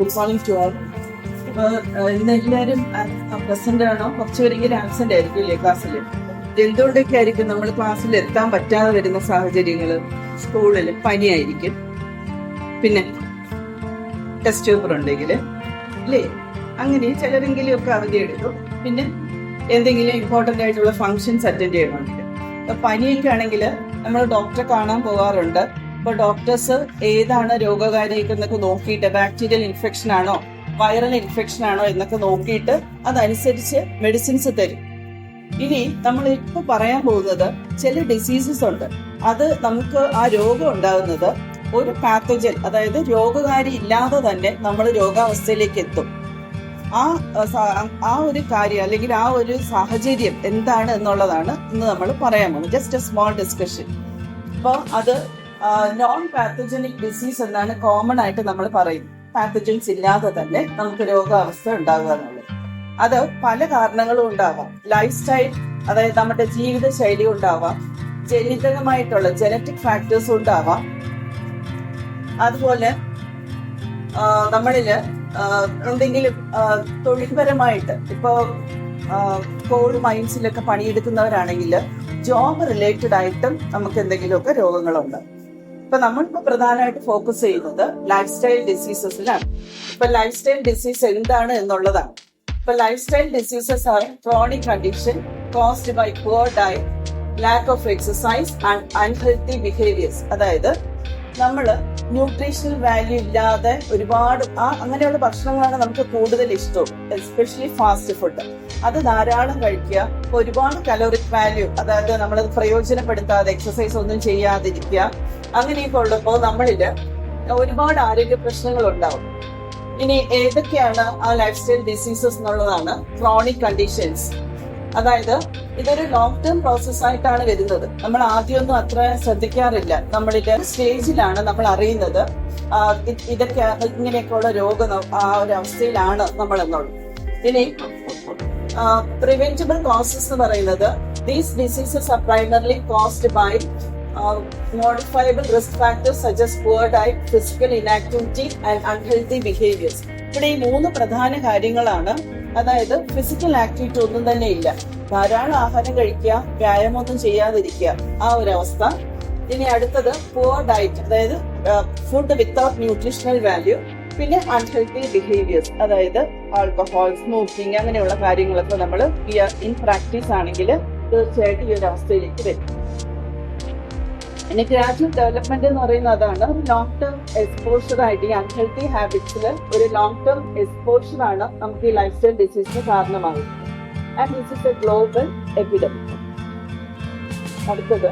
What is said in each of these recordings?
Good morning to all. ഇന്ന് എല്ലാവരും present ആണോ? കുറച്ചുപേരെങ്കിലും ആബ്സെന്റ് ആയിരിക്കും ക്ലാസ്സിൽ. എന്തുകൊണ്ടൊക്കെ ആയിരിക്കും നമ്മൾ ക്ലാസ്സിൽ എത്താൻ പറ്റാതെ വരുന്ന സാഹചര്യങ്ങൾ? സ്കൂളിൽ പനിയായിരിക്കും, പിന്നെ ടെസ്റ്റ് പേപ്പർ ഉണ്ടെങ്കിൽ അല്ലേ, അങ്ങനെ ചിലരെങ്കിലും ഒക്കെ അവധി എടുക്കും. പിന്നെ എന്തെങ്കിലും ഇമ്പോർട്ടൻ്റ് ആയിട്ടുള്ള ഫങ്ഷൻസ് അറ്റൻഡ് ചെയ്യണമെങ്കിൽ. ഇപ്പം പനിയൊക്കെ ആണെങ്കിൽ നമ്മൾ ഡോക്ടറെ കാണാൻ പോകാറുണ്ട്. ഇപ്പോൾ ഡോക്ടേഴ്സ് ഏതാണ് രോഗകാരിയെന്നൊക്കെ നോക്കിയിട്ട് ബാക്ടീരിയൽ ഇൻഫെക്ഷൻ ആണോ വൈറൽ ഇൻഫെക്ഷൻ ആണോ എന്നൊക്കെ നോക്കിയിട്ട് അതനുസരിച്ച് മെഡിസിൻസ് തരും. ഇനി നമ്മൾ ഇപ്പോൾ പറയാൻ പോകുന്നത് ചില ഡിസീസസ് ഉണ്ട്. അത് നമുക്ക് ആ രോഗം ഉണ്ടാകുന്നത് ഒരു പാത്തജൻ, അതായത് രോഗകാരി ഇല്ലാതെ തന്നെ നമ്മൾ രോഗാവസ്ഥയിലേക്ക് എത്തും. ആ ഒരു കാര്യം അല്ലെങ്കിൽ ആ ഒരു സാഹചര്യം എന്താണ് എന്നുള്ളതാണ് ഇന്ന് നമ്മൾ പറയാൻ പോകുന്നത്. Just A small discussion. അപ്പോൾ അത് നോൺ പാത്തജനിക് ഡിസീസ് എന്നാണ് കോമൺ ആയിട്ട് നമ്മൾ പറയുന്നത്. പാത്തജൻസ് ഇല്ലാതെ തന്നെ നമുക്ക് രോഗാവസ്ഥ ഉണ്ടാകുക എന്നുള്ളത്. അത് പല കാരണങ്ങളും ഉണ്ടാവാം. ലൈഫ് സ്റ്റൈൽ, അതായത് നമ്മുടെ ജീവിത ശൈലി ഉണ്ടാവാം, ജനിതകമായിട്ടുള്ള ജനറ്റിക് ഫാക്ടേഴ്സ് ഉണ്ടാവാം. അതുപോലെ നമ്മളില് എന്തെങ്കിലും തൊഴിൽപരമായിട്ട് ഇപ്പോ കോൾ മൈൻസിലൊക്കെ പണിയെടുക്കുന്നവരാണെങ്കിൽ ജോബ് റിലേറ്റഡ് ആയിട്ടും നമുക്ക് എന്തെങ്കിലുമൊക്കെ രോഗങ്ങളുണ്ട്. ഇപ്പൊ നമ്മളിപ്പോ പ്രധാനമായിട്ട് ഫോക്കസ് ചെയ്യുന്നത് ലൈഫ് സ്റ്റൈൽ ഡിസീസസിലാണ്. ഇപ്പൊ ലൈഫ് സ്റ്റൈൽ ഡിസീസ് എന്താണ് എന്നുള്ളതാണ്. ഇപ്പൊ lifestyle diseases are chronic condition caused by poor diet, lack of exercise and unhealthy behaviours. അതായത് നമ്മൾ ന്യൂട്രീഷണൽ വാല്യൂ ഇല്ലാതെ ഒരുപാട് അങ്ങനെയുള്ള ഭക്ഷണങ്ങളാണ് നമുക്ക് കൂടുതൽ ഇഷ്ടവും. Especially fast food. അത് ധാരാളം കഴിക്കുക. ഒരുപാട് കലോറിക് വാല്യൂ, അതായത് നമ്മൾ പ്രയോജനപ്പെടുത്താതെ എക്സസൈസ് ഒന്നും ചെയ്യാതിരിക്കുക, അങ്ങനെയൊക്കെ ഉള്ളപ്പോൾ നമ്മളില് ഒരുപാട് ആരോഗ്യ പ്രശ്നങ്ങൾ ഉണ്ടാവും. ഇനി ഏതൊക്കെയാണ് ആ ലൈഫ് സ്റ്റൈൽ ഡിസീസസ് എന്നുള്ളതാണ് ക്രോണിക് കണ്ടീഷൻസ്. അതായത് ഇതൊരു ലോങ് ടേം പ്രോസസ് ആയിട്ടാണ് വരുന്നത്. നമ്മൾ ആദ്യമൊന്നും അത്ര ശ്രദ്ധിക്കാറില്ല. നമ്മളിന്റെ സ്റ്റേജിലാണ് നമ്മൾ അറിയുന്നത് ഇതൊക്കെ ഇങ്ങനെയൊക്കെയുള്ള രോഗം ആ ഒരു അവസ്ഥയിലാണ് നമ്മൾ എന്നുള്ളത്. ഇനി പ്രിവെന്റബിൾ കോസസ് എന്ന് പറയുന്നത് these diseases are primarily caused by modifiable risk factors such as poor diet, physical inactivity and unhealthy behaviors. ഇവിടെ ഈ 3 പ്രധാന കാര്യങ്ങളാണ്. അതായത് ഫിസിക്കൽ ആക്ടിവിറ്റി ഒന്നും തന്നെ ഇല്ല, ധാരാളം ആഹാരം കഴിക്കുക, വ്യായാമം ഒന്നും ചെയ്യാതിരിക്കുക, ആ ഒരു അവസ്ഥ. ഇനി അടുത്തത് പുവർ ഡയറ്റ്, അതായത് ഫുഡ് വിത്തൗട്ട് ന്യൂട്രീഷണൽ വാല്യൂ. പിന്നെ അൺഹെൽത്തി ബിഹേവിയേഴ്സ്, അതായത് ആൽക്കഹോൾ, സ്മോക്കിംഗ്, അങ്ങനെയുള്ള കാര്യങ്ങളൊക്കെ നമ്മൾ ഇൻ പ്രാക്ടീസ് ആണെങ്കിൽ തീർച്ചയായിട്ടും ഈ ഒരു അവസ്ഥയിലേക്ക് വരും. ഇനി ഗ്രാജുവൽ ഡെവലപ്മെന്റ് എന്ന് പറയുന്നത് അതാണ്. ലോങ് ടേം എക്സ്പോഷർ ആയിട്ട് ഈ അൺഹെൽത്തി ഹാബിറ്റ്സിൽ ഒരു ലോങ് ടേം എക്സ്പോഷർ ആണ് നമുക്ക് ഈ ലൈഫ് സ്റ്റൈൽ ഡിസീസിന് കാരണമാകുന്നത്. And this is A global epidemic. അടുത്തത്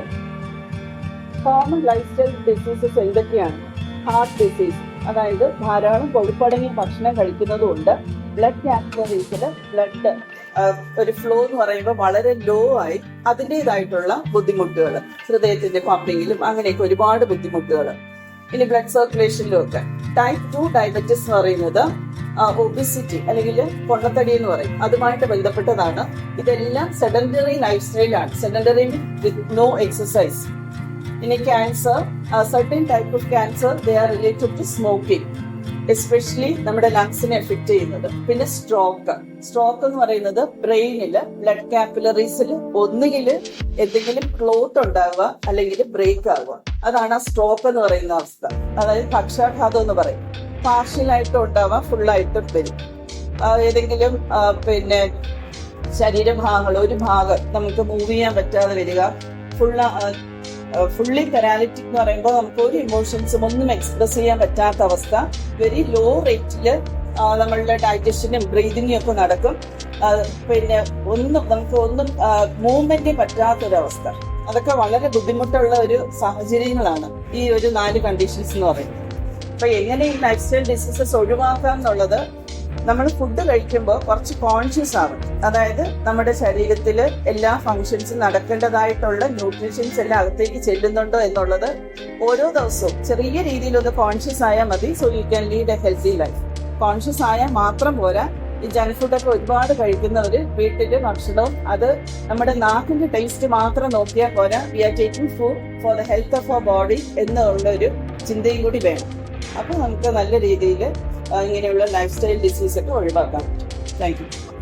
കോമൺ ലൈഫ് സ്റ്റൈൽ ഡിസീസസ് എന്തൊക്കെയാണ്? ഹാർട്ട് ഡിസീസ്, അതായത് ധാരാളം കൊഴുപ്പടങ്ങിയ ഭക്ഷണം കഴിക്കുന്നതുകൊണ്ട് ബ്ലഡ് കാപ്പിലറീസിൽ ബ്ലഡ് ഒരു ഫ്ലോ എന്ന് പറയുമ്പോൾ വളരെ ലോ ആയി അതിൻ്റെതായിട്ടുള്ള ബുദ്ധിമുട്ടുകൾ, ഹൃദയത്തിന്റെ പമ്പിങ്ങിലും അങ്ങനെയൊക്കെ ഒരുപാട് ബുദ്ധിമുട്ടുകൾ. ഇനി ബ്ലഡ് സർക്കുലേഷനിലും ഒക്കെ. ടൈപ്പ് 2 ഡയബറ്റിസ് എന്ന് പറയുന്നത് ഒബിസിറ്റി അല്ലെങ്കിൽ പൊണ്ണത്തടി എന്ന് പറയും, അതുമായിട്ട് ബന്ധപ്പെട്ടതാണ്. ഇതെല്ലാം സെഡന്ററി ലൈഫ് സ്റ്റൈലാണ്. Sedentary with no exercise. ഇനി cancer, certain type of cancer they are related to smoking, especially നമ്മുടെ ലങ്സിനെ എഫക്ട് ചെയ്യുന്നത്. പിന്നെ സ്ട്രോക്ക് എന്ന് പറയുന്നത് ബ്രെയിനില് ബ്ലഡ് കാപ്പിലറീസിൽ ഒന്നുകിൽ എന്തെങ്കിലും ക്ലോട്ട് ഉണ്ടാവുക അല്ലെങ്കിൽ ബ്രേക്ക് ആവുക, അതാണ് ആ സ്ട്രോക്ക് എന്ന് പറയുന്ന അവസ്ഥ. അതായത് പക്ഷാഘാതം എന്ന് പറയും. പാർഷ്യലായിട്ടും ഉണ്ടാവാം, ഫുള്ളായിട്ടും വരും. ഏതെങ്കിലും പിന്നെ ശരീരഭാഗങ്ങൾ ഒരു ഭാഗം നമുക്ക് മൂവ് ചെയ്യാൻ പറ്റാതെ വരിക, ഫുള്ളി പാരാലിറ്റിക് എന്ന് പറയുമ്പോൾ നമുക്ക് ഒരു ഇമോഷൻസും ഒന്നും എക്സ്പ്രസ് ചെയ്യാൻ പറ്റാത്ത അവസ്ഥ. വെരി ലോ റേറ്റില് നമ്മളുടെ ഡൈജഷനും ബ്രീതിങ്ങും ഒക്കെ നടക്കും. പിന്നെ നമുക്ക് ഒന്നും മൂവ്മെന്റ് പറ്റാത്തൊരവസ്ഥ. അതൊക്കെ വളരെ ബുദ്ധിമുട്ടുള്ള ഒരു സാഹചര്യങ്ങളാണ് ഈ ഒരു 4 കണ്ടീഷൻസ് എന്ന് പറയുന്നത്. അപ്പൊ എങ്ങനെ ഈ ലൈഫ് സ്റ്റൈൽ ഡിസീസസ് ഒഴിവാക്കാം എന്നുള്ളത്, നമ്മൾ ഫുഡ് കഴിക്കുമ്പോൾ കുറച്ച് കോൺഷ്യസ് ആവും. അതായത് നമ്മുടെ ശരീരത്തിൽ എല്ലാ ഫങ്ഷൻസും നടക്കേണ്ടതായിട്ടുള്ള ന്യൂട്രീഷൻസ് എല്ലാം അകത്തേക്ക് ചെല്ലുന്നുണ്ടോ എന്നുള്ളത് ഓരോ ദിവസവും ചെറിയ രീതിയിലൊന്ന് കോൺഷ്യസ് ആയാൽ മതി. So you can lead A healthy life. Conscious ആയാൽ മാത്രം പോരാ. ഈ ജങ്ക് ഫുഡൊക്കെ ഒരുപാട് കഴിക്കുന്നവര് വീട്ടില് ഭക്ഷണവും അത് നമ്മുടെ നാക്കിന്റെ ടേസ്റ്റ് മാത്രം നോക്കിയാൽ പോരാ. We are taking food for the health of our body എന്നുള്ള ഒരു ചിന്തയും കൂടി വേണം. അപ്പൊ നമുക്ക് നല്ല രീതിയിൽ ഇങ്ങനെയുള്ള ലൈഫ് സ്റ്റൈൽ ഡിസീസ് ഒക്കെ ഒഴിവാക്കാൻ പറ്റും. Thank you.